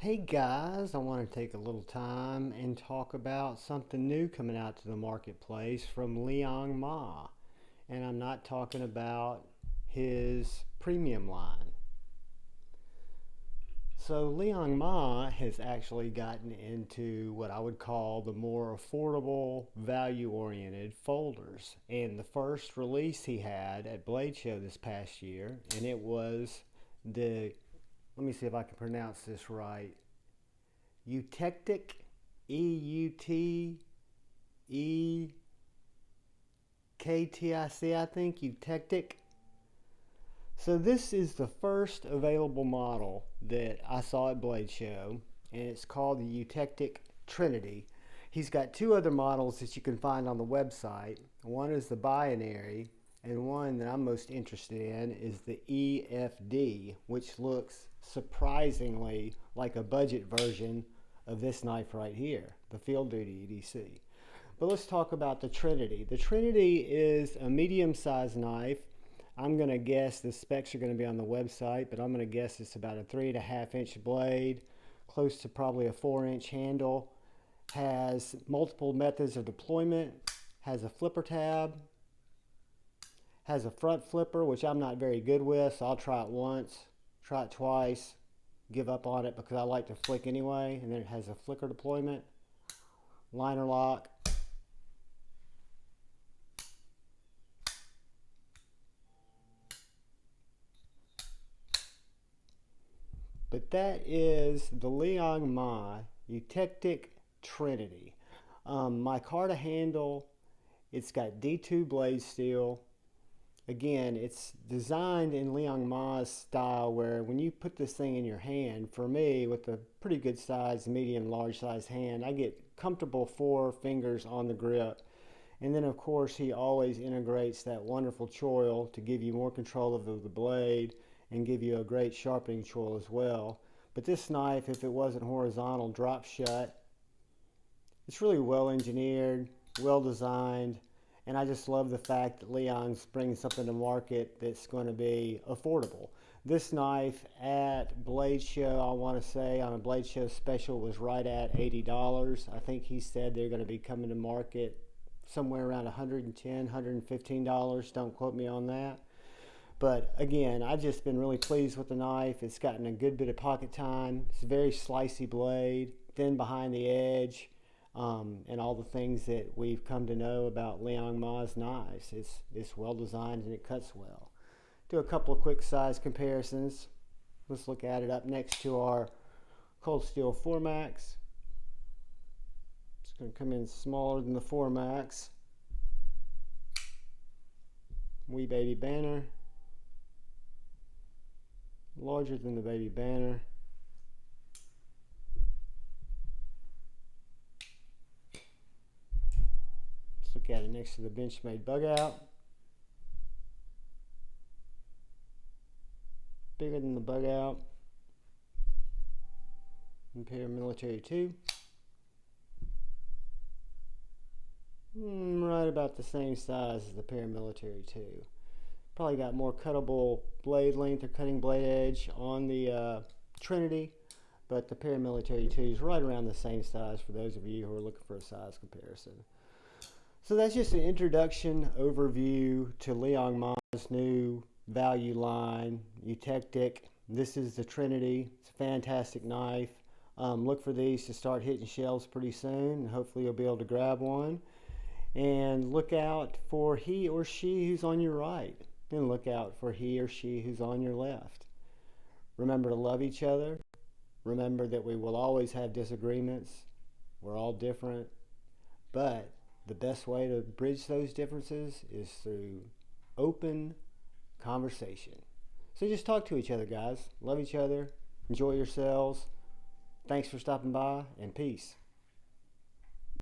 Hey guys, I want to take a little time and talk about something new coming out to the marketplace from Liong Mah. And I'm not talking about his premium line. So Liong Mah has actually gotten into what I would call the more affordable, value-oriented folders. And the first release he had at Blade Show this past year, and it was the, let me see if I can pronounce this right, Eutektic, Eutektic, I think, Eutektic. So this is the first available model that I saw at Blade Show, and it's called the Eutektic Trinity. He's got two other models that you can find on the website. One is the binary, and one that I'm most interested in is the EFD, which looks surprisingly like a budget version of this knife right here, the Field Duty EDC. But let's talk about the Trinity. The Trinity is a medium-sized knife. I'm going to guess the specs are going to be on the website, but I'm going to guess it's about a 3.5-inch blade, close to probably a 4-inch handle. Has multiple methods of deployment, has a flipper tab, has a front flipper, which I'm not very good with, so I'll try it once, try it twice, give up on it because I like to flick anyway. And then it has a flicker deployment, liner lock, but that is the Liong Mah Eutektic Trinity. My Carta handle, it's got D2 blade steel. Again, it's designed in Liong Mah's style where when you put this thing in your hand, for me, with a pretty good size, medium, large size hand, I get comfortable 4 fingers on the grip. And then of course he always integrates that wonderful choil to give you more control of the blade and give you a great sharpening choil as well. But this knife, if it wasn't horizontal, drops shut. It's really well engineered, well designed. And I just love the fact that Liong's bringing something to market that's going to be affordable. This knife at Blade Show, I want to say, on a Blade Show special was right at $80. I think he said they're going to be coming to market somewhere around $110, $115. Don't quote me on that. But again, I've just been really pleased with the knife. It's gotten a good bit of pocket time. It's a very slicey blade, thin behind the edge. And all the things that we've come to know about Liong Mah's knives. It's well designed and it cuts well. Do a couple of quick size comparisons. Let's look at it up next to our Cold Steel 4MAX. It's going to come in smaller than the 4MAX. Wee Baby Banner. Larger than the Baby Banner. Look at it next to the Benchmade Bug Out. Bigger than the Bug Out. Imperial Military 2. Right about the same size as the Paramilitary 2. Probably got more cuttable blade length or cutting blade edge on the Trinity, but the Paramilitary 2 is right around the same size for those of you who are looking for a size comparison. So that's just an introduction overview to Liong Mah's new value line, Eutektic. This is the Trinity. It's a fantastic knife. Look for these to start hitting shelves pretty soon, and hopefully you'll be able to grab one. And look out for he or she who's on your right, and look out for he or she who's on your left. Remember to love each other. Remember that we will always have disagreements. We're all different, but the best way to bridge those differences is through open conversation. So just talk to each other, guys. Love each other. Enjoy yourselves. Thanks for stopping by, and peace.